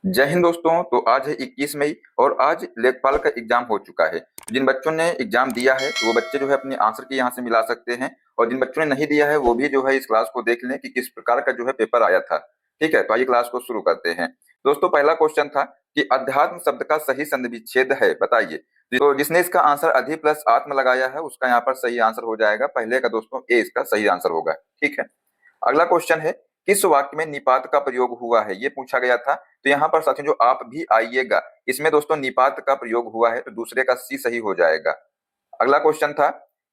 जय हिंद दोस्तों। तो आज है 21 मई और आज लेखपाल का एग्जाम हो चुका है। जिन बच्चों ने एग्जाम दिया है तो वो बच्चे जो है अपने आंसर की यहाँ से मिला सकते हैं, और जिन बच्चों ने नहीं दिया है वो भी जो है इस क्लास को देख लें कि किस प्रकार का जो है पेपर आया था। ठीक है, तो आइए क्लास को शुरू करते हैं। दोस्तों, पहला क्वेश्चन था कि अध्यात्म शब्द का सही संधिविच्छेद है, बताइए। तो जिसने इसका आंसर अधि प्लस आत्म लगाया है उसका यहाँ पर सही आंसर हो जाएगा पहले का, दोस्तों ए इसका सही आंसर होगा। ठीक है, अगला क्वेश्चन है किस वाक्य में निपात का प्रयोग हुआ है, ये पूछा गया था। तो यहाँ पर साथियों जो आप भी आइएगा, इसमें दोस्तों निपात का प्रयोग हुआ है, तो दूसरे का सी सही हो जाएगा। अगला क्वेश्चन था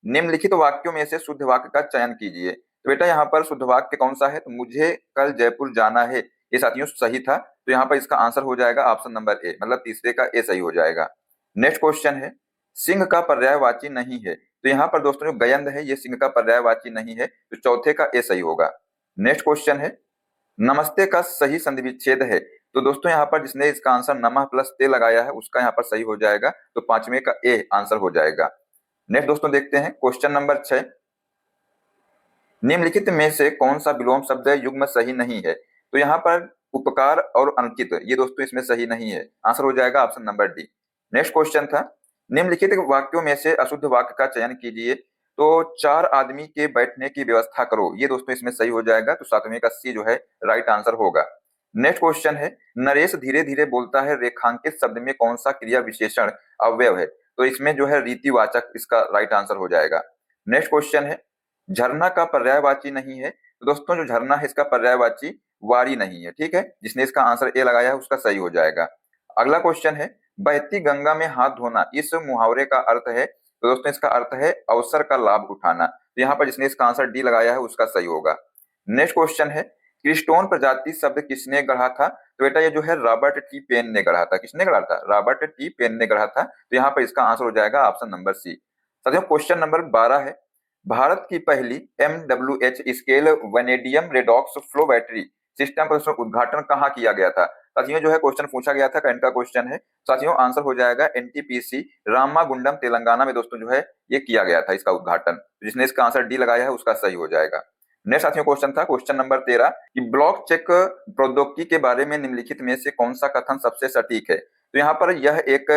निम्नलिखित वाक्यों में से शुद्ध वाक्य का चयन कीजिए। तो बेटा यहाँ पर शुद्ध वाक्य कौन सा है, तो मुझे कल जयपुर जाना है, ये साथियों सही था। तो यहाँ पर इसका आंसर हो जाएगा ऑप्शन नंबर ए, मतलब तीसरे का ए सही हो जाएगा। नेक्स्ट क्वेश्चन है सिंह का पर्यायवाची नहीं है। तो यहाँ पर दोस्तों जो गयंद है ये सिंह का पर्यायवाची नहीं है, तो चौथे का ए सही होगा। नेक्स्ट क्वेश्चन है नमस्ते का सही संधि विच्छेद है। तो दोस्तों यहाँ पर जिसने इसका आंसर नमः प्लस ते लगाया है उसका यहाँ पर सही हो जाएगा, तो पांचवें का ए आंसर हो जाएगा। नेक्स्ट दोस्तों देखते हैं क्वेश्चन नंबर 6, निम्नलिखित में से कौन सा विलोम शब्द युग्म सही नहीं है। तो यहाँ पर उपकार और अंकित ये दोस्तों इसमें सही नहीं है, आंसर हो जाएगा option number D. Next question था निम्नलिखित वाक्यों में से अशुद्ध वाक्य का चयन कीजिए। तो चार आदमी के बैठने की व्यवस्था करो, ये दोस्तों इसमें सही हो जाएगा, तो सातवें का सी जो है राइट आंसर होगा। नेक्स्ट क्वेश्चन है नरेश धीरे धीरे बोलता है, रेखांकित शब्द में कौन सा क्रिया विशेषण अवयव है। तो इसमें जो है रीतिवाचक इसका राइट आंसर हो जाएगा। नेक्स्ट क्वेश्चन है झरना का पर्यायवाची नहीं है। तो दोस्तों जो झरना है इसका पर्यायवाची वारी नहीं है। ठीक है, जिसने इसका आंसर ए लगाया है उसका सही हो जाएगा। अगला क्वेश्चन है बहती गंगा में हाथ धोना इस मुहावरे का अर्थ है। तो दोस्तों इसका अर्थ है अवसर का लाभ उठाना। तो यहाँ पर जिसने इसका आंसर डी लगाया है उसका सही होगा। नेक्स्ट क्वेश्चन है क्रिस्टोन प्रजाति शब्द किसने गढ़ा था। तो बेटा ये जो है रॉबर्ट टी पेन ने गढ़ा था। किसने गढ़ा था, रॉबर्ट टी पेन ने गढ़ा था। तो यहाँ पर इसका आंसर हो जाएगा ऑप्शन नंबर सी। साथियों क्वेश्चन नंबर 12 है भारत की पहली MWH scale vanadium redox flow battery system का उद्घाटन कहाँ किया गया था। साथियों जो है क्वेश्चन पूछा गया था, करंट का क्वेश्चन है। साथियों आंसर हो जाएगा NTPC रामागुंडम तेलंगाना में दोस्तों जो है ये किया गया था इसका उद्घाटन। जिसने इसका आंसर डी लगाया है उसका सही हो जाएगा। नेक्स्ट साथियों क्वेश्चन था क्वेश्चन नंबर 13 कि ब्लॉक चेक प्रौद्योगिकी के बारे में निम्नलिखित में से कौन सा कथन सबसे सटीक है। तो यहाँ पर यह एक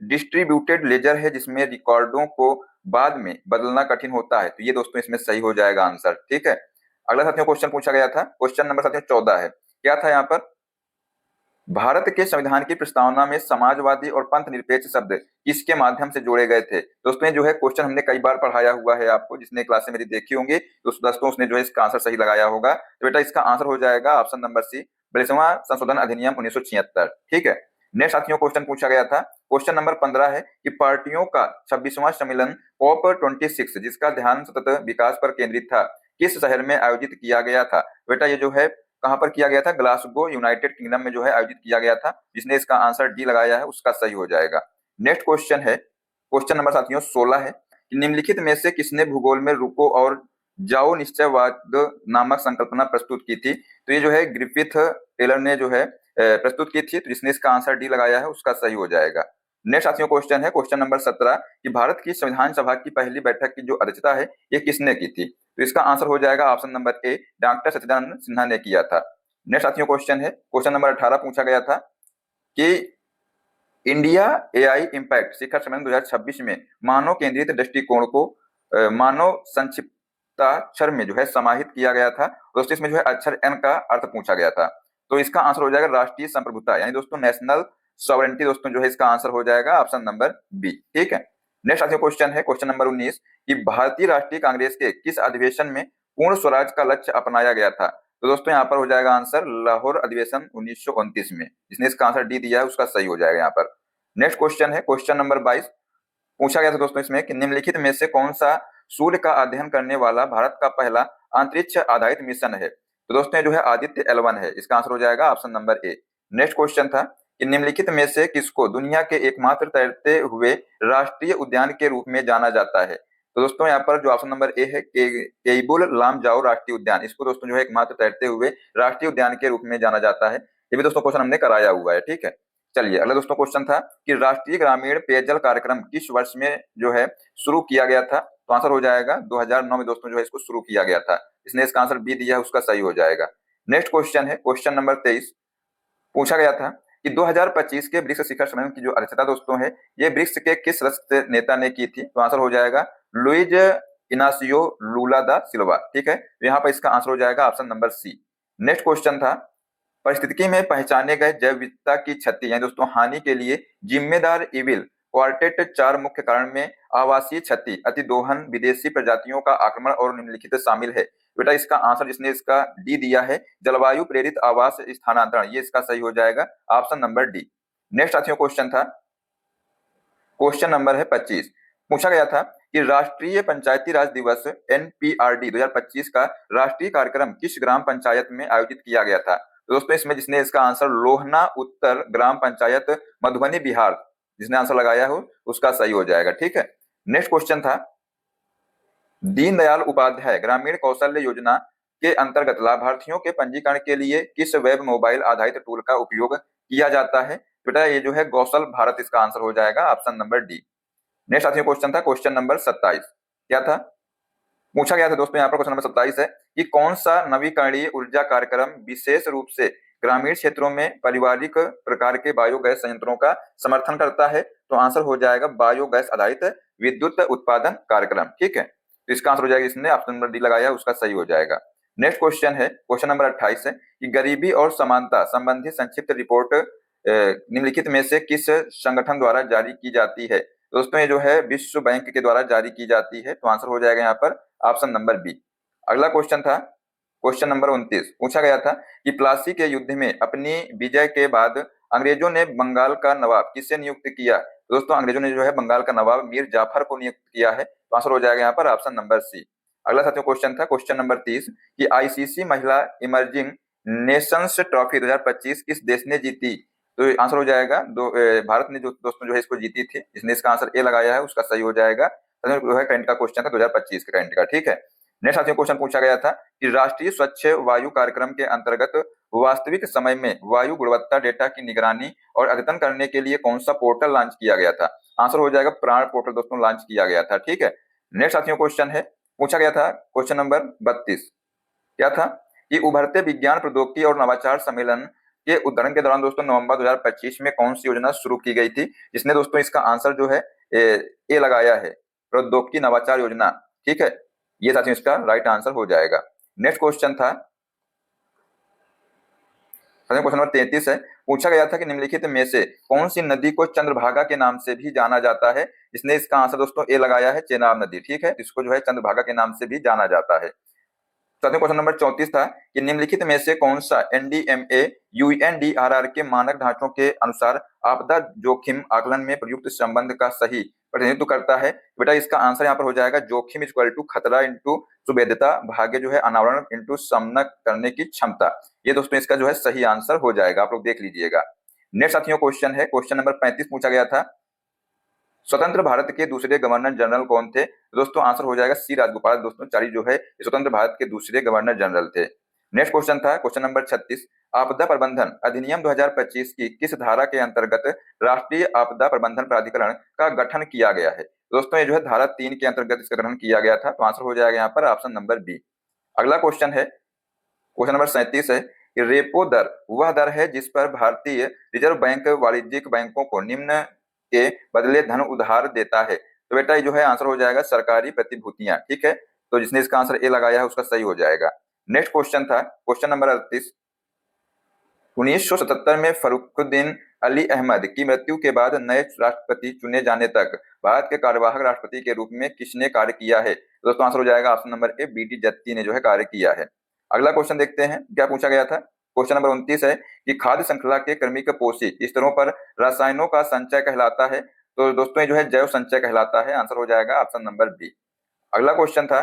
डिस्ट्रीब्यूटेड लेजर है जिसमें रिकॉर्डों को बाद में बदलना कठिन होता है। तो ये दोस्तों इसमें सही हो जाएगा आंसर। ठीक है, अगला साथियों क्वेश्चन पूछा गया था क्वेश्चन नंबर साथियों 14 है, क्या था यहाँ पर भारत के संविधान की प्रस्तावना में समाजवादी और पंथ निरपेक्ष शब्द किसके माध्यम से जोड़े गए थे। दोस्तों ये जो है क्वेश्चन हमने कई बार पढ़ाया हुआ है आपको, जिसने क्लास से मेरी देखी होंगी तो दोस्तों उसने जो है इसका आंसर सही लगाया होगा। तो बेटा इसका आंसर हो जाएगा ऑप्शन नंबर सी 42वां संशोधन अधिनियम 1976। ठीक है, नेक्स्ट साथियों क्वेश्चन पूछा गया था क्वेश्चन नंबर 15 है कि पार्टियों का 26वां सम्मेलन COP 26 जिसका ध्यान सतत विकास पर केंद्रित था किस शहर में आयोजित किया गया था। बेटा ये जो है कहां पर किया गया था, ग्लासगो यूनाइटेड किंगडम में जो है आयोजित किया गया था। जिसने इसका आंसर डी लगाया है उसका सही हो जाएगा। नेक्स्ट क्वेश्चन है क्वेश्चन नंबर साथियों 16 है कि निम्नलिखित में से किसने भूगोल में रुको और जाओ निश्चयवाद नामक संकल्पना प्रस्तुत की थी। तो ये जो है ग्रिफिथ टेलर ने जो है प्रस्तुत की थी। तो जिसने इसका आंसर डी लगाया है उसका सही हो जाएगा। नेक्स्ट साथियों क्वेश्चन है क्वेश्चन नंबर 17 कि भारत की संविधान सभा की पहली बैठक की जो अध्यक्षता है ये किसने की थी। तो इसका आंसर हो जाएगा ऑप्शन नंबर ए, डॉक्टर सच्चिदानंद सिन्हा ने किया था। नेक्स्ट साथियों क्वेश्चन है क्वेश्चन नंबर 18 पूछा गया था कि इंडिया AI इम्पैक्ट शिखर सम्मेलन 2026 में मानव केंद्रित दृष्टिकोण को मानव संक्षिप्ताक्षर में जो है समाहित किया गया था। दोस्तों इसमें जो है अक्षर N का अर्थ पूछा गया था। तो इसका आंसर हो जाएगा राष्ट्रीय संप्रभुता, यानी दोस्तों नेशनल सॉवरेंटी। दोस्तों जो है इसका आंसर हो जाएगा ऑप्शन नंबर बी। ठीक है, नेक्स्ट साथियों क्वेश्चन है क्वेश्चन नंबर 19 कि भारतीय राष्ट्रीय कांग्रेस के किस अधिवेशन में पूर्ण स्वराज का लक्ष्य अपनाया गया था। तो दोस्तों यहाँ पर हो जाएगा आंसर लाहौर अधिवेशन 1929 में। जिसने इसका आंसर डी दिया है उसका सही हो जाएगा यहाँ पर। नेक्स्ट क्वेश्चन है क्वेश्चन नंबर 22 पूछा गया था दोस्तों इसमें कि निम्नलिखित में से कौन सा सूर्य का अध्ययन करने वाला भारत का पहला अंतरिक्ष आधारित मिशन है। तो दोस्तों जो है आदित्य L1 है, इसका आंसर हो जाएगा option number A. Next question था कि निम्नलिखित में से किसको दुनिया के एकमात्र तैरते हुए राष्ट्रीय उद्यान के रूप में जाना जाता है। तो दोस्तों यहाँ पर जो ऑप्शन नंबर ए है केबुल लामजाओ राष्ट्रीय उद्यान, इसको दोस्तों जो है एकमात्र तैरते हुए राष्ट्रीय उद्यान के रूप में जाना जाता है। ये भी दोस्तों क्वेश्चन हमने कराया हुआ है। ठीक है, चलिए अगला दोस्तों क्वेश्चन था कि राष्ट्रीय ग्रामीण पेयजल कार्यक्रम किस वर्ष में जो है शुरू किया गया था। तो आंसर हो जाएगा 2009 में दोस्तों जो है इसको शुरू किया गया था। इसने इसका आंसर बी दिया है उसका सही हो जाएगा। नेक्स्ट क्वेश्चन है क्वेश्चन नंबर 23 पूछा गया था कि 2025 के ब्रिक्स शिखर सम्मेलन की जो अध्यक्षता दोस्तों है ये ब्रिक्स के किस सदस्य नेता ने की थी? तो आंसर हो जाएगा लुइज इनासियो लूला दा सिल्वा। ठीक है, तो यहाँ पर इसका आंसर हो जाएगा option number C. Next question था, परिस्थितिकी में पहचाने गए जैव विविधता की क्षति यानी दोस्तों हानि के लिए जिम्मेदार इविल क्वार्टेट 4 मुख्य कारण में आवासीय क्षति, अतिदोहन, विदेशी प्रजातियों का आक्रमण और निम्नलिखित शामिल है। बेटा इसका आंसर जिसने इसका डी दिया है, जलवायु प्रेरित आवास स्थानांतरण, ये इसका सही हो जाएगा ऑप्शन नंबर डी। नेक्स्ट साथियों क्वेश्चन था, क्वेश्चन नंबर है 25। पूछा गया था कि राष्ट्रीय पंचायती राज दिवस एनपीआरडी 2025 का राष्ट्रीय कार्यक्रम किस ग्राम पंचायत में आयोजित किया गया था? तो दोस्तों इसमें जिसने इसका आंसर लोहना उत्तर ग्राम पंचायत मधुबनी बिहार, जिसने आंसर लगाया हो उसका सही हो जाएगा। ठीक है, नेक्स्ट क्वेश्चन था, दीनदयाल उपाध्याय ग्रामीण कौशल्य योजना के अंतर्गत लाभार्थियों के पंजीकरण के लिए किस वेब मोबाइल आधारित टूल का उपयोग किया जाता है? बेटा ये जो है कौशल भारत इसका आंसर हो जाएगा ऑप्शन नंबर डी। नेक्स्ट साथियों क्वेश्चन था क्वेश्चन नंबर 27। क्या था? पूछा गया था दोस्तों यहाँ पर क्वेश्चन नंबर 27 है कि कौन सा नवीकरणीय ऊर्जा कार्यक्रम विशेष रूप से ग्रामीण क्षेत्रों में पारिवारिक प्रकार के बायोगैस संयंत्रों का समर्थन करता है? तो आंसर हो जाएगा बायोगैस आधारित विद्युत उत्पादन कार्यक्रम। ठीक है, तो इसका आंसर हो जाएगा, इसने ऑप्शन नंबर डी लगाया उसका सही हो जाएगा। नेक्स्ट क्वेश्चन है क्वेश्चन नंबर 28 है कि गरीबी और समानता संबंधी संक्षिप्त रिपोर्ट निम्नलिखित में से किस संगठन द्वारा जारी की जाती है? दोस्तों ये जो है विश्व बैंक के द्वारा जारी की जाती है, तो आंसर हो जाएगा यहाँ पर ऑप्शन नंबर बी। अगला क्वेश्चन था क्वेश्चन नंबर 29। पूछा गया था कि प्लासी के युद्ध में अपनी विजय के बाद अंग्रेजों ने बंगाल का नवाब किसे नियुक्त किया? दोस्तों अंग्रेजों ने जो है बंगाल का नवाब मीर जाफर को नियुक्त किया है, तो आंसर हो जाएगा यहाँ पर ऑप्शन नंबर सी। अगला साथियों क्वेश्चन था क्वेश्चन नंबर 30 कि आईसीसी महिला इमर्जिंग नेशंस ट्रॉफी 2025 किस देश ने जीती? तो आंसर हो जाएगा भारत ने जो दोस्तों जो है इसको जीती थी, जिसने इसका आंसर ए लगाया है उसका सही हो जाएगा। जो है करंट का क्वेश्चन था 2025 का करंट का। ठीक है, नेक्स्ट साथियों क्वेश्चन पूछा गया था कि राष्ट्रीय स्वच्छ वायु कार्यक्रम के अंतर्गत वास्तविक समय में वायु गुणवत्ता डेटा की निगरानी और अद्यतन करने के लिए कौन सा पोर्टल लॉन्च किया गया था? आंसर हो जाएगा प्राण पोर्टल दोस्तों लॉन्च किया गया था। ठीक है, नेक्स्ट साथियों क्वेश्चन है पूछा गया था क्वेश्चन नंबर 32। क्या था कि उभरते विज्ञान प्रौद्योगिकी और नवाचार सम्मेलन के उद्घाटन के दौरान दोस्तों नवंबर 2025 में कौन सी योजना शुरू की गई थी? जिसने दोस्तों इसका आंसर जो है ए लगाया है, प्रौद्योगिकी नवाचार योजना। ठीक है, ये साथियों इसका राइट आंसर हो जाएगा। नेक्स्ट क्वेश्चन था क्वेश्चन नंबर 33 है। पूछा गया था कि निम्नलिखित में से कौन सी नदी को चंद्रभागा के नाम से भी जाना जाता है? इसने इसका आंसर दोस्तों ए लगाया है, चेनाब नदी। ठीक है, इसको जो है चंद्रभागा के नाम से भी जाना जाता है। साथियों क्वेश्चन नंबर 34 था कि निम्नलिखित में से कौन सा एनडीएमए यूएनडीआरआर के मानक ढांचों के अनुसार आपदा जोखिम आकलन में प्रयुक्त संबंध का सही प्रतिनिधित्व करता है? बेटा इसका आंसर यहाँ पर हो जाएगा जोखिम इक्वल टू खतरा इंटू सुभेद्यता भाग्य जो है अनावरण इंटू सामना करने की क्षमता। ये दोस्तों इसका जो है सही आंसर हो जाएगा, आप लोग देख लीजिएगा। नेक्स्ट साथियों क्वेश्चन है क्वेश्चन नंबर 35। पूछा गया था स्वतंत्र भारत के दूसरे गवर्नर जनरल कौन थे? दोस्तों आंसर हो जाएगा सी राजगोपाल दोस्तों चारी जो है स्वतंत्र भारत के दूसरे गवर्नर जनरल थे। नेक्स्ट क्वेश्चन था क्वेश्चन नंबर 36। आपदा प्रबंधन अधिनियम 2025 की किस धारा के अंतर्गत राष्ट्रीय आपदा प्रबंधन प्राधिकरण का गठन किया गया है? दोस्तों ये जो है धारा 3 के अंतर्गत इसका गठन किया गया था, तो आंसर हो जाएगा यहाँ पर ऑप्शन नंबर बी। अगला क्वेश्चन है क्वेश्चन नंबर 37 है कि रेपो दर वह दर है जिस पर भारतीय रिजर्व बैंक वाणिज्यिक बैंकों को निम्न के बदले धन उधार देता है? तो बेटा ये जो है आंसर हो जाएगा सरकारी प्रतिभूतियां। ठीक है, तो जिसने इसका आंसर ए लगाया है उसका सही हो जाएगा। नेक्स्ट क्वेश्चन था क्वेश्चन नंबर 38। 1977 में फरुखुद्दीन अली अहमद की मृत्यु के बाद नए राष्ट्रपति चुने जाने तक भारत के कार्यवाहक राष्ट्रपति के रूप में किसने कार्य किया है? दोस्तों आंसर हो जाएगा ऑप्शन नंबर ए बीडी जत्ती ने जो है कार्य किया है। अगला क्वेश्चन देखते हैं क्या पूछा गया था। क्वेश्चन नंबर 29 है कि खाद्य श्रृंखला के क्रमिक पोषी स्तरों पर रसायनों का संचय कहलाता है? तो दोस्तों ये जो है जैव संचय कहलाता है, आंसर हो जाएगा ऑप्शन नंबर बी। अगला क्वेश्चन था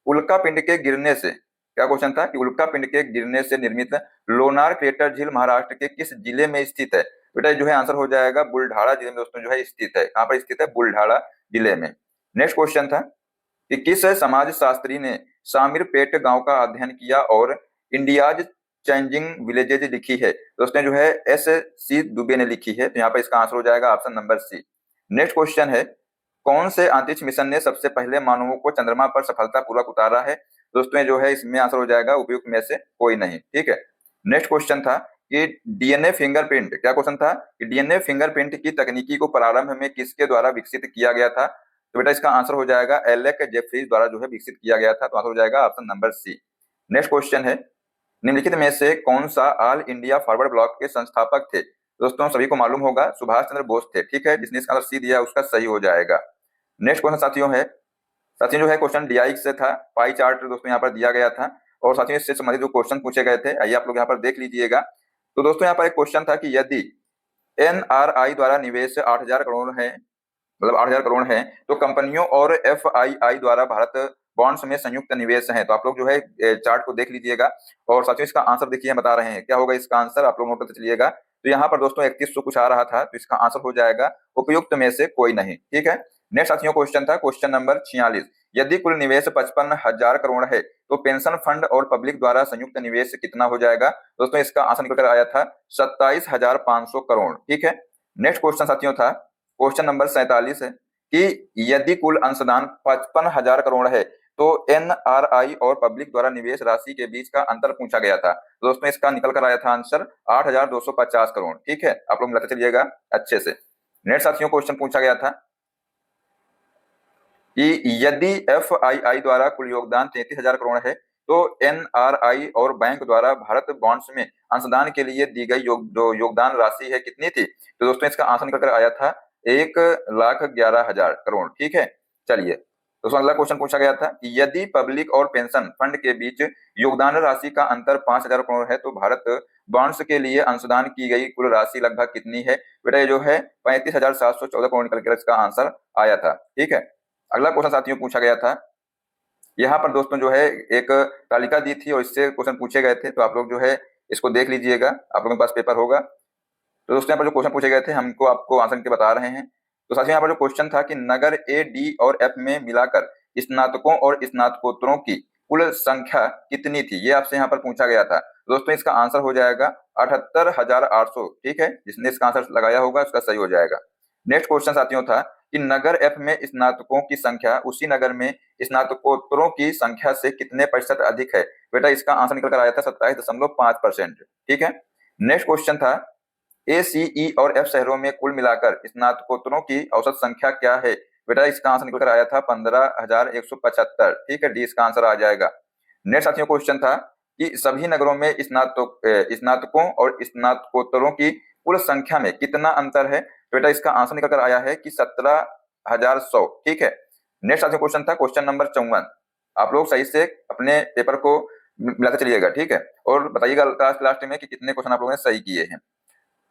उल्का पिंड के गिरने से, क्या क्वेश्चन था कि उल्का पिंड के गिरने से निर्मित लोनार क्रेटर झील महाराष्ट्र के किस जिले में स्थित है? बेटा जो है आंसर हो जाएगा बुल्ढाड़ा जिले में दोस्तों जो है स्थित है। कहां पर स्थित है? बुल्ढाड़ा जिले में। नेक्स्ट क्वेश्चन था कि किस समाज शास्त्री ने शामिरपेट गांव का अध्ययन किया और इंडियाज चेंजिंग विलेजेज लिखी है? दोस्तों जो है एस सी दुबे ने लिखी है, तो यहाँ पर इसका आंसर हो जाएगा option number C. Next question है कौन से अंतरिक्ष मिशन ने सबसे पहले मानवों को चंद्रमा पर सफलतापूर्वक उतारा है? दोस्तों जो है इसमें आंसर हो जाएगा उपयुक्त में से कोई नहीं। ठीक है, नेक्स्ट क्वेश्चन था कि डीएनए फिंगरप्रिंट, क्या क्वेश्चन था कि डीएनए फिंगरप्रिंट की तकनीकी को प्रारंभ में किसके द्वारा विकसित किया गया था? तो बेटा इसका आंसर हो जाएगा एलेक जेफरीज द्वारा जो है विकसित किया गया था। तो आंसर हो जाएगा option number C. Next question है, निम्नलिखित में से कौन सा ऑल इंडिया फॉरवर्ड ब्लॉक के संस्थापक थे? दोस्तों सभी को मालूम होगा सुभाष चंद्र बोस थे, ठीक है। जिसने इसका आंसर सी दिया उसका सही हो जाएगा। नेक्स्ट क्वेश्चन साथियों है, साथियों जो है क्वेश्चन डीआई से था, पाई चार्ट दोस्तों यहाँ पर दिया गया था और साथियों इससे संबंधित जो क्वेश्चन पूछे गए थे आइए आप लोग यहाँ पर देख लीजिएगा। तो दोस्तों यहाँ पर एक क्वेश्चन था कि यदि एनआरआई द्वारा निवेश 8,000 करोड़ है, मतलब 8,000 करोड़ है, तो कंपनियों और एफआईआई द्वारा भारत बॉन्ड्स में संयुक्त निवेश है। तो आप लोग जो है चार्ट को देख लीजिएगा और साथियों इसका आंसर देखिए बता रहे हैं क्या होगा इसका आंसर, आप लोग नोट करते चलिएगा। तो यहाँ पर दोस्तों 3100 कुछ आ रहा था, तो इसका आंसर हो जाएगा उपयुक्त में से कोई नहीं, ठीक है। नेक्स्ट साथियों क्वेश्चन था क्वेश्चन नंबर 46, यदि कुल निवेश 55,000 करोड़ है तो पेंशन फंड और पब्लिक द्वारा संयुक्त निवेश कितना हो जाएगा? दोस्तों इसका आंसर निकल कर आया था 27,500 करोड़, ठीक है। नेक्स्ट क्वेश्चन साथियों था क्वेश्चन नंबर 47 है कि यदि कुल अंशदान 55,000 करोड़ है तो एनआरआई और पब्लिक द्वारा निवेश राशि के बीच का अंतर पूछा गया था। तो दोस्तों इसका निकल कर आया था आंसर 8,250 करोड़, ठीक है। आप लोग मिलाते चलिएगा अच्छे से। नेक्स्ट साथियों क्वेश्चन पूछा गया था कि यदि एफआईआई द्वारा कुल योगदान 33,000 करोड़ है तो एनआरआई और बैंक द्वारा भारत बॉन्ड्स में अंशदान के लिए दी गई जो योगदान राशि है कितनी थी? तो दोस्तों इसका आंसर निकल कर आया था 1,11,000 करोड़, ठीक है। चलिए दोस्तों अगला क्वेश्चन पूछा गया था कि यदि पब्लिक और पेंशन फंड के बीच योगदान राशि का अंतर 5,000 करोड़ है तो भारत बॉन्ड्स के लिए अंशदान की गई कुल राशि लगभग कितनी है? बेटा ये जो है 35,714 करोड़ निकल कर इसका आंसर आया था, ठीक है। अगला क्वेश्चन साथियों पूछा गया था, यहाँ पर दोस्तों जो है एक तालिका दी थी और इससे क्वेश्चन पूछे गए थे, तो आप लोग जो है इसको देख लीजिएगा, आप लोगों के पास पेपर होगा। तो दोस्तों यहाँ पर जो क्वेश्चन पूछे गए थे हमको आपको आंसर के बता रहे हैं। तो साथियों यहाँ पर जो क्वेश्चन था कि नगर ए, डी और एफ में मिलाकर स्नातकों और स्नातकोत्तरों की कुल संख्या कितनी थी, ये आपसे यहाँ पर पूछा गया था। दोस्तों इसका आंसर हो जाएगा 78,800, ठीक है। जिसने इसका आंसर लगाया होगा उसका सही हो जाएगा। नेक्स्ट क्वेश्चन साथियों था कि नगर एफ में स्नातकों की संख्या उसी नगर में स्नातकोत्तरों की संख्या से कितने प्रतिशत अधिक है? बेटा इसका आंसर निकल कर आया था 27.5%, ठीक है। नेक्स्ट क्वेश्चन था ए, सी, ई और एफ शहरों में कुल मिलाकर स्नातकोत्तरों की औसत संख्या क्या है? बेटा इसका आंसर निकल कर आया था 15,175, ठीक है। डी इसका आंसर आ जाएगा। नेक्स्ट साथियों क्वेश्चन था कि सभी नगरों में स्नातकों और स्नातकोत्तरों की कुल संख्या में कितना अंतर है? बेटा इसका आंसर निकल कर आया है कि 17,100, ठीक है। नेक्स्ट साथियों क्वेश्चन था क्वेश्चन नंबर 54, आप लोग सही से अपने पेपर को मिलाते चलिएगा, ठीक है, और बताइएगा लास्ट में कि कितने क्वेश्चन आप लोगों ने सही किए हैं।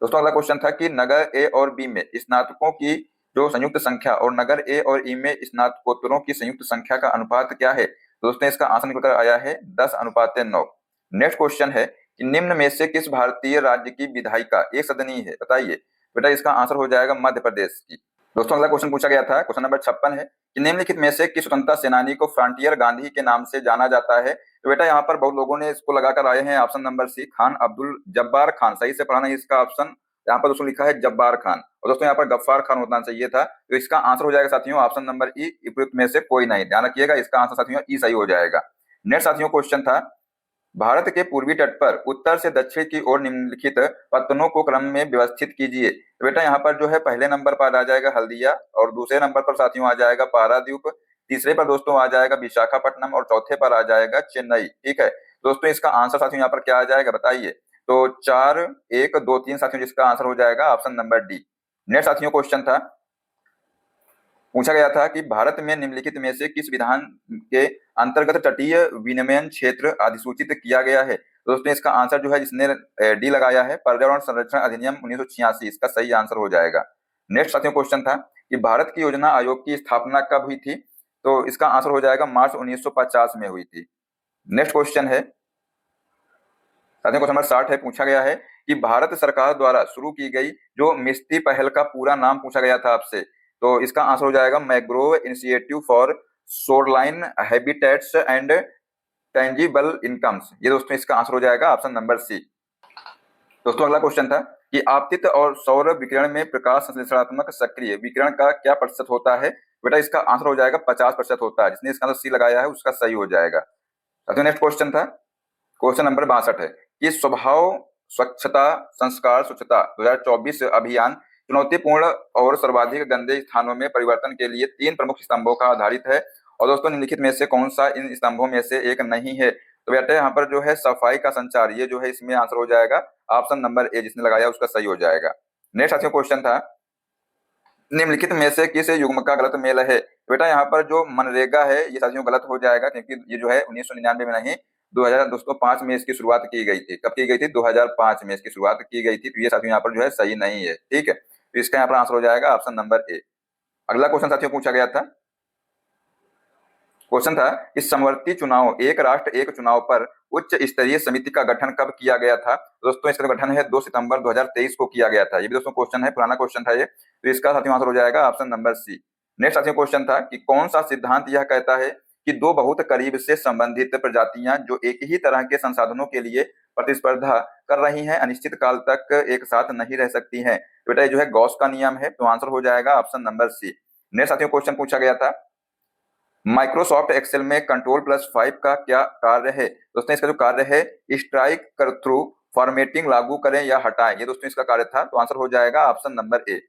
दोस्तों अगला क्वेश्चन था कि नगर ए और बी में स्नातकों की जो संयुक्त संख्या और नगर ए और ई में स्नातकोत्तरों की संयुक्त संख्या का अनुपात क्या है? दोस्तों इसका आंसर निकलकर आया है 10:9। नेक्स्ट क्वेश्चन है कि निम्न में से किस भारतीय राज्य की विधायिका एक सदनीय है? बताइए। बेटा इसका आंसर हो जाएगा मध्य प्रदेश की। दोस्तों अगला क्वेश्चन पूछा गया था क्वेश्चन नंबर 56 है कि निम्नलिखित में से किस स्वतंत्रता सेनानी को फ्रंटियर गांधी के नाम से जाना जाता है? तो बेटा यहाँ पर बहुत लोगों ने इसको लगाकर आए हैं option number C, Khan Abdul Jabbar Khan. सही से पढ़ना है इसका ऑप्शन, यहाँ पर दोस्तों लिखा है जब्बार खान और दोस्तों यहाँ पर गफ्फार खान होना चाहिए था। तो इसका आंसर हो जाएगा साथियों ऑप्शन नंबर ई, उपयुक्त में से कोई नहीं। ध्यान रखिएगा इसका आंसर साथियों ई सही हो जाएगा। नेक्स्ट साथियों क्वेश्चन था भारत के पूर्वी तट पर उत्तर से दक्षिण की ओर निम्नलिखित पत्तनों को क्रम में व्यवस्थित कीजिए। तो बेटा यहाँ पर जो है पहले नंबर पर आ जाएगा हल्दिया और दूसरे नंबर पर साथियों आ जाएगा पारादीप, तीसरे पर दोस्तों आ जाएगा विशाखापट्टनम और चौथे पर आ जाएगा चेन्नई, ठीक है। दोस्तों इसका आंसर साथियों यहाँ पर क्या आ जाएगा बताइए? तो 4, 1, 2, 3 साथियों जिसका आंसर हो जाएगा ऑप्शन नंबर डी। नेक्स्ट साथियों क्वेश्चन था पूछा गया था कि भारत में निम्नलिखित में से किस विधान के अंतर्गत तटीय विनिमयन क्षेत्र अधिसूचित किया गया है? दोस्तों इसका आंसर जो है जिसने डी लगाया है पर्यावरण संरक्षण अधिनियम 1986, इसका सही आंसर हो जाएगा। नेक्स्ट साथियों क्वेश्चन था कि भारत की योजना आयोग की स्थापना कब हुई थी? तो इसका आंसर हो जाएगा मार्च 1950 में हुई थी। नेक्स्ट क्वेश्चन है साथियों क्वेश्चन नंबर 60 है, पूछा गया है कि भारत सरकार द्वारा शुरू की गई जो मिस्टी पहल का पूरा नाम पूछा गया था आपसे, तो इसका आंसर हो जाएगा mangrove initiative for shoreline habitats and tangible incomes. ये दोस्तों इसका आंसर हो जाएगा ऑप्शन नंबर सी। दोस्तों अगला क्वेश्चन था कि आपतित और सौर विकिरण में प्रकाश संश्लेषणात्मक सक्रिय विकिरण का क्या प्रतिशत होता है? बेटा इसका आंसर हो जाएगा 50% होता है। जिसने इसका आंसर सी लगाया है उसका सही हो जाएगा। नेक्स्ट क्वेश्चन था क्वेश्चन नंबर 62 है कि स्वभाव स्वच्छता संस्कार स्वच्छता 2024 अभियान चुनौतीपूर्ण और सर्वाधिक गंदे स्थानों में परिवर्तन के लिए 3 प्रमुख स्तंभों का आधारित है। और दोस्तों निम्नलिखित में से कौन सा इन स्तंभों में से एक नहीं है? तो बेटा यहाँ पर जो है सफाई का संचार, ये जो है इसमें आंसर हो जाएगा ऑप्शन नंबर ए, जिसने लगाया उसका सही हो जाएगा। नेक्स्ट साथियों क्वेश्चन था, निम्नलिखित में से किस युग्म का गलत मेल है? बेटा यहाँ पर जो मनरेगा है ये साथियों गलत हो जाएगा, क्योंकि ये जो है 1999 में नहीं 2005 में इसकी शुरुआत की गई थी। कब की गई थी? 2005 में इसकी शुरुआत की गई थी। तो ये साथियों यहाँ पर जो है सही नहीं है, ठीक है। तो इसका यहाँ पर आंसर हो जाएगा ऑप्शन नंबर ए। अगला क्वेश्चन साथियों पूछा गया था, क्वेश्चन था इस समवर्ती चुनाव एक राष्ट्र एक चुनाव पर उच्च स्तरीय समिति का गठन कब किया गया था? दोस्तों इसका गठन है 2 सितंबर 2023 को किया गया था। ये भी दोस्तों क्वेश्चन है, पुराना क्वेश्चन था ये। तो इसका साथियों आंसर हो जाएगा ऑप्शन नंबर सी। नेक्स्ट साथियों क्वेश्चन था कि कौन सा सिद्धांत यह कहता है कि दो बहुत करीब से संबंधित प्रजातियां जो एक ही तरह के संसाधनों के लिए प्रतिस्पर्धा कर रही हैं अनिश्चित काल तक एक साथ नहीं रह सकती हैं? बेटा ये जो है गॉस का नियम है, तो आंसर हो जाएगा ऑप्शन नंबर सी। नेक्स्ट साथियों क्वेश्चन पूछा गया था माइक्रोसॉफ्ट एक्सेल में कंट्रोल+5 का क्या कार्य है? दोस्तों इसका जो कार्य है स्ट्राइक कर थ्रू फॉर्मेटिंग लागू करें या हटाएं, ये दोस्तों इसका कार्य था। तो आंसर हो जाएगा ऑप्शन नंबर ए।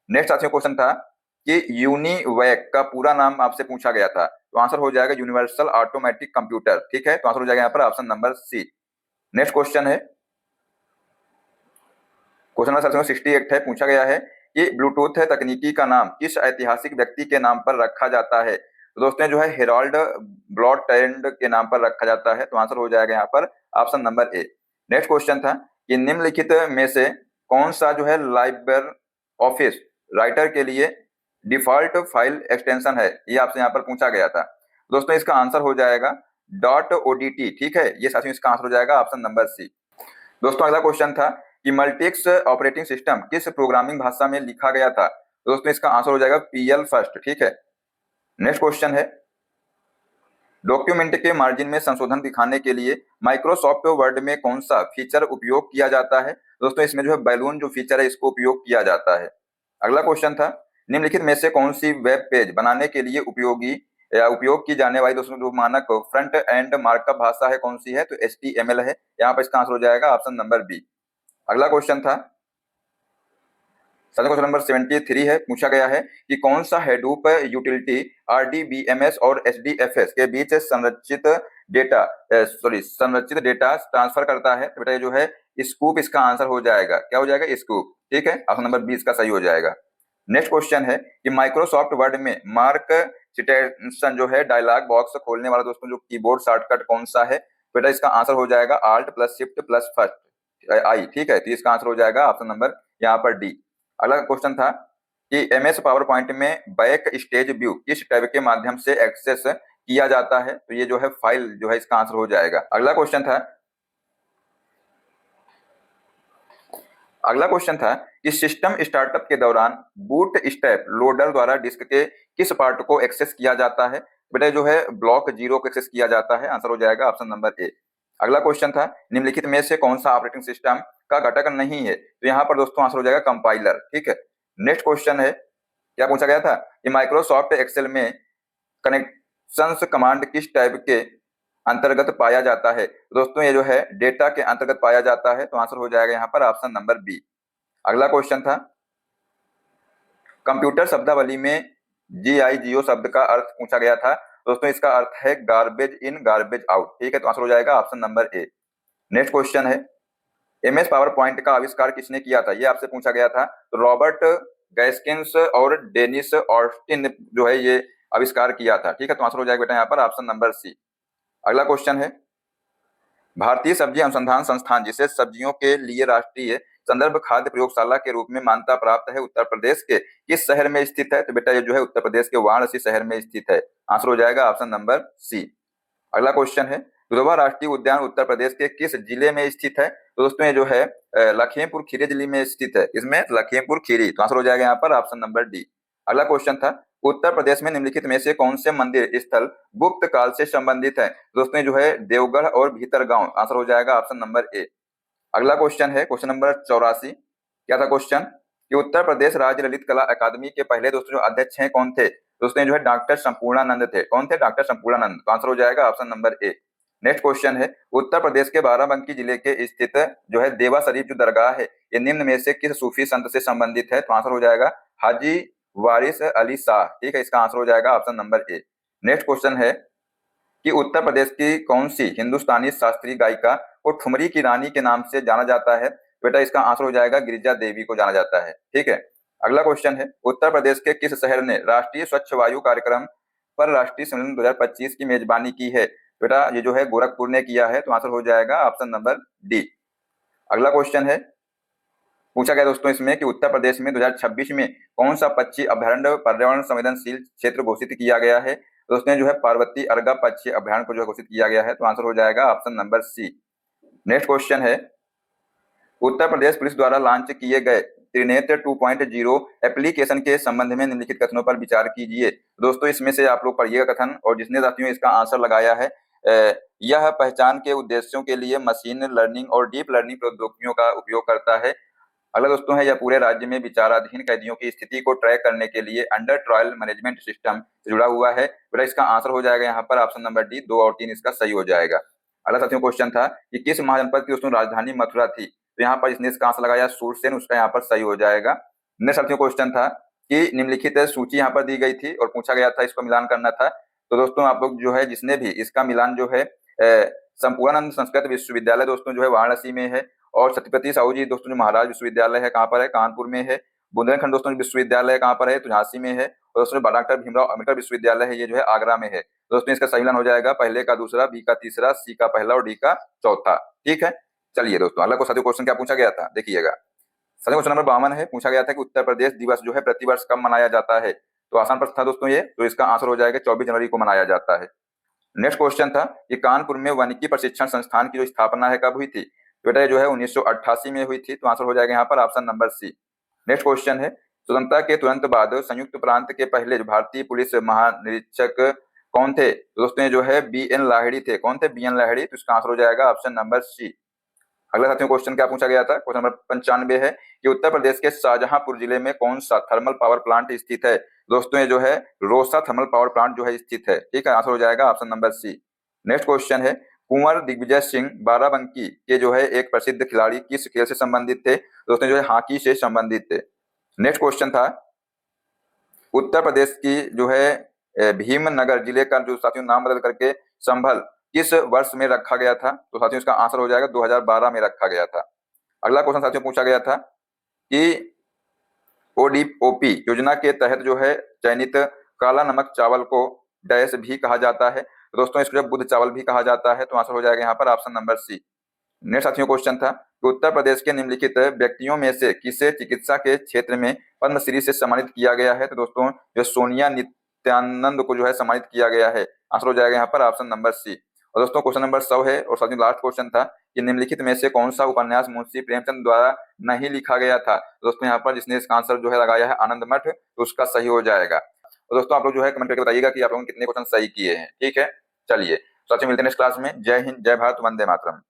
नेक्स्ट साथियों क्वेश्चन था कि यूनिवैक का पूरा नाम आपसे पूछा गया था, तो आंसर हो जाएगा यूनिवर्सल ऑटोमेटिक कंप्यूटर, ठीक है। तो आंसर हो जाएगा यहाँ पर option number C. Next question है, क्वेश्चन नंबर साथियों 68 है, पूछा गया है कि ब्लूटूथ तकनीकी का नाम किस ऐतिहासिक व्यक्ति के नाम पर रखा जाता है? तो दोस्तों जो है हेराल्ड ब्रॉडबैंड के नाम पर रखा जाता है। तो आंसर हो जाएगा यहाँ पर option number A. Next question था कि निम्नलिखित में से कौन सा जो है लाइब्रेरी ऑफिस राइटर के लिए डिफॉल्ट फाइल एक्सटेंशन है? ये आपसे यहाँ पर पूछा गया था। दोस्तों इसका आंसर हो जाएगा .odt, ठीक है। ये साथियों इसका आंसर हो जाएगा ऑप्शन नंबर सी। दोस्तों अगला क्वेश्चन था कि मल्टीक्स ऑपरेटिंग सिस्टम किस प्रोग्रामिंग भाषा में लिखा गया था? दोस्तों इसका आंसर हो जाएगा PL फर्स्ट, ठीक है। नेक्स्ट क्वेश्चन है डॉक्यूमेंट के मार्जिन में संशोधन दिखाने के लिए माइक्रोसॉफ्ट वर्ड में कौन सा फीचर उपयोग किया जाता है? दोस्तों इसमें जो है बैलून जो फीचर है इसको उपयोग किया जाता है। अगला क्वेश्चन था निम्नलिखित में से कौन सी वेब पेज बनाने के लिए उपयोग की जाने वाली दोस्तों जो मानक फ्रंट एंड मार्कअप भाषा है कौन सी है? तो HTML है। यहाँ पर इसका आंसर हो जाएगा ऑप्शन नंबर बी। अगला क्वेश्चन था क्वेश्चन नंबर 73 है, पूछा गया है कि कौन सा हेडूप यूटिलिटी RDBMS और HDFS के बीच संरचित डेटा ट्रांसफर करता है? तो बेटा ये जो है स्कूप इसका आंसर हो जाएगा। क्या हो जाएगा? स्कूप, ठीक है। ऑप्शन नंबर 20 का सही हो जाएगा। नेक्स्ट क्वेश्चन है कि माइक्रोसॉफ्ट वर्ड में मार्क सिटेशन जो है डायलॉग बॉक्स खोलने वाला दोस्तों जो कीबोर्ड शॉर्टकट कौन सा है? बेटा इसका आंसर हो जाएगा Alt+Shift+I, ठीक है। तो इसका आंसर हो जाएगा ऑप्शन नंबर यहाँ पर डी। अगला क्वेश्चन था कि MS पावर पॉइंट में बैक स्टेज व्यू किस टैब के माध्यम से एक्सेस किया जाता है? तो ये जो है फाइल जो है इसका आंसर हो जाएगा। अगला क्वेश्चन था कि सिस्टम स्टार्टअप के दौरान बूट स्ट्रैप लोडर द्वारा डिस्क के किस पार्ट को एक्सेस किया जाता है? बेटा जो है ब्लॉक 0 को एक्सेस किया जाता है। आंसर हो जाएगा ऑप्शन नंबर ए। अगला क्वेश्चन था निम्नलिखित में से कौन सा ऑपरेटिंग सिस्टम का घटक नहीं है? तो यहाँ पर दोस्तों आंसर हो जाएगा कंपाइलर, ठीक है। नेक्स्ट क्वेश्चन है, क्या पूछा गया था कि माइक्रोसॉफ्ट एक्सेल में कनेक्शंस कमांड किस टाइप के अंतर्गत पाया जाता है? दोस्तों ये जो है डेटा के अंतर्गत पाया जाता है। तो आंसर हो जाएगा यहाँ पर ऑप्शन नंबर बी। अगला क्वेश्चन था कंप्यूटर शब्दावली में GIGO शब्द का अर्थ पूछा गया था। दोस्तों इसका अर्थ है गार्बेज इन गार्बेज आउट, ठीक है। तो आंसर हो जाएगा option number A. Next question है MS पावर पॉइंट का आविष्कार किसने किया था? ये आपसे पूछा गया था। तो रॉबर्ट गैस्किंस और डेनिस ऑस्टिन ने जो है ये आविष्कार किया था, ठीक है। तो आंसर हो जाएगा बेटा यहाँ पर ऑप्शन नंबर सी। अगला क्वेश्चन है भारतीय सब्जी अनुसंधान संस्थान जिसे सब्जियों के लिए राष्ट्रीय संदर्भ खाद्य प्रयोगशाला के रूप में मान्यता प्राप्त है उत्तर प्रदेश के किस शहर में स्थित है? तो बेटा ये जो है उत्तर प्रदेश के वाराणसी शहर में स्थित है। आंसर हो जाएगा ऑप्शन नंबर सी। अगला क्वेश्चन है दुधवा राष्ट्रीय उद्यान उत्तर प्रदेश के किस जिले में स्थित है? तो दोस्तों ये जो है लखीमपुर खीरी जिले में स्थित है। इसमें लखीमपुर खीरी। तो आंसर हो जाएगा यहाँ पर ऑप्शन नंबर डी। अगला क्वेश्चन था उत्तर प्रदेश में निम्नलिखित में से कौन से मंदिर स्थल गुप्त काल से संबंधित है? दोस्तों जो है देवगढ़ और भीतरगांव। आंसर हो जाएगा ऑप्शन नंबर ए। अगला क्वेश्चन है क्वेश्चन नंबर 84। क्या था क्वेश्चन कि उत्तर प्रदेश राज्य ललित कला अकादमी के पहले दोस्तों जो अध्यक्ष हैं कौन थे? दोस्तों जो है डॉक्टर संपूर्णानंद थे। कौन थे? डॉक्टर संपूर्णानंद। तो आंसर हो जाएगा option number A. Next question है, उत्तर प्रदेश के बाराबंकी जिले के स्थित जो है देवा शरीफ जो दरगाह है, ये निम्न में से किस सूफी संत से संबंधित है? तो आंसर हो जाएगा हाजी वारिस अली शाह। ठीक है, इसका आंसर हो जाएगा option number A. Next question है कि उत्तर प्रदेश की कौन सी हिंदुस्तानी शास्त्रीय गायिका को ठुमरी की रानी के नाम से जाना जाता है? बेटा इसका आंसर हो जाएगा गिरिजा देवी को जाना जाता है। ठीक है, अगला क्वेश्चन है, उत्तर प्रदेश के किस शहर ने राष्ट्रीय स्वच्छ वायु कार्यक्रम पर राष्ट्रीय सम्मेलन 2025 की मेजबानी की है? बेटा ये जो है गोरखपुर ने किया है, तो आंसर हो जाएगा ऑप्शन नंबर डी। अगला क्वेश्चन है, पूछा गया दोस्तों इसमें कि उत्तर प्रदेश में 2026 में कौन सा पक्षी अभयारण्य पर्यावरण संवेदनशील क्षेत्र घोषित किया गया है? दोस्तों जो है पार्वती अर्गा पक्षी अभयारण्य को जो घोषित किया गया है, तो आंसर हो जाएगा option number C. Next question है, उत्तर प्रदेश पुलिस द्वारा लॉन्च किए गए त्रिनेत्र 2.0 एप्लीकेशन के संबंध में निम्नलिखित कथनों पर विचार कीजिए। दोस्तों इसमें से आप लोग पढ़िएगा कथन, और जिसने साथियों इसका आंसर लगाया है, यह पहचान के उद्देश्यों के लिए मशीन लर्निंग और डीप लर्निंग प्रौद्योगिकियों का उपयोग करता है। अगला दोस्तों है, यह पूरे राज्य में विचाराधीन कैदियों की स्थिति को ट्रैक करने के लिए अंडर ट्रायल मैनेजमेंट सिस्टम से जुड़ा हुआ है। बेटा इसका आंसर हो जाएगा यहाँ पर ऑप्शन नंबर डी, 2 और 3 इसका सही हो जाएगा। अगला साथियों क्वेश्चन था कि किस महाजनपद की दोस्तों राजधानी मथुरा थी? तो यहाँ पर जिसने इसका आंसर लगाया सूरसेन, उसका यहाँ पर सही हो जाएगा। नेक्स्ट साथियों क्वेश्चन था कि निम्नलिखित सूची यहाँ पर दी गई थी और पूछा गया था इसको मिलान करना था। तो दोस्तों आप लोग जो है जिसने भी इसका मिलान जो है संपूर्णानंद संस्कृत विश्वविद्यालय दोस्तों जो है वाराणसी में है, और छत्रपति साहू जी दोस्तों जो महाराज विश्वविद्यालय है कहाँ पर है? कानपुर में है। बुंदेलखंड दोस्तों विश्वविद्यालय कहाँ पर है? तो झांसी में है। और दोस्तों डॉक्टर भीमराव अम्बेडकर विश्वविद्यालय है, ये जो है आगरा में है। दोस्तों इसका सही मिलान हो जाएगा पहले का दूसरा, बी का तीसरा, सी का पहला और डी का चौथा। ठीक है, चलिए दोस्तों अगला साथियों क्वेश्चन क्या पूछा गया था देखिएगा। साथियों क्वेश्चन नंबर 52 है, पूछा गया था कि उत्तर प्रदेश दिवस जो है प्रतिवर्ष कब मनाया जाता है? तो आसान प्रश्न था दोस्तों ये, तो इसका आंसर हो जाएगा 24 जनवरी को मनाया जाता है। नेक्स्ट क्वेश्चन था कि कानपुर में वानिकी प्रशिक्षण संस्थान की जो स्थापना है कब हुई थी? बेटा जो है 1988 में हुई थी, तो आंसर हो जाएगा यहाँ पर option number C. Next question है, स्वतंत्रता के तुरंत बाद संयुक्त प्रांत के पहले जो भारतीय पुलिस महानिरीक्षक कौन थे? दोस्तों जो है BN लाहिड़ी थे। कौन थे? BN लाहिड़ी। तो इसका आंसर हो जाएगा ऑप्शन नंबर सी। अगला साथियों क्वेश्चन क्या पूछा गया था? क्वेश्चन नंबर 95 है कि उत्तर प्रदेश के शाहजहांपुर जिले में कौन सा थर्मल पावर प्लांट स्थित है? दोस्तों ये जो है रोसा थर्मल पावर प्लांट जो है स्थित है। ठीक है, आंसर हो जाएगा option number C. Next question है, कुंवर दिग्विजय सिंह बाराबंकी के जो है एक प्रसिद्ध खिलाड़ी किस खेल से संबंधित थे? दोस्तों जो है हॉकी से संबंधित थे। नेक्स्ट क्वेश्चन था, उत्तर प्रदेश की जो है भीमनगर जिले का जो साथियों नाम बदल करके संभल किस वर्ष में रखा गया था? तो साथियों इसका आंसर हो जाएगा 2012 में रखा गया था। अगला क्वेश्चन साथियों पूछा गया था कि ODOP योजना के तहत जो है चयनित काला नमक चावल को डैश भी कहा जाता है। तो दोस्तों इसको जब बुध चावल भी कहा जाता है, तो आंसर हो जाएगा यहाँ पर ऑप्शन नंबर सी। नेक्स्ट साथियों क्वेश्चन था कि उत्तर प्रदेश के निम्नलिखित व्यक्तियों में से किसे चिकित्सा के क्षेत्र में पद्मश्री से सम्मानित किया गया है? तो दोस्तों जो सोनिया नित्यानंद को जो है सम्मानित किया गया है। आंसर हो जाएगा यहाँ पर ऑप्शन नंबर सी। और दोस्तों क्वेश्चन नंबर 100 है, और साथियों लास्ट क्वेश्चन था कि निम्नलिखित में से कौन सा उपन्यास मुंशी प्रेमचंद द्वारा नहीं लिखा गया था? दोस्तों यहाँ पर जिसने इसका आंसर जो है लगाया है आनंद मठ, तो उसका सही हो जाएगा। और दोस्तों आप लोग जो है कमेंट करके बताइएगा कि आप लोगों ने कितने क्वेश्चन सही किए हैं। ठीक है, चलिए साथियों मिलते हैं नेक्स्ट क्लास में। जय हिंद, जय भारत, वंदे मातरम।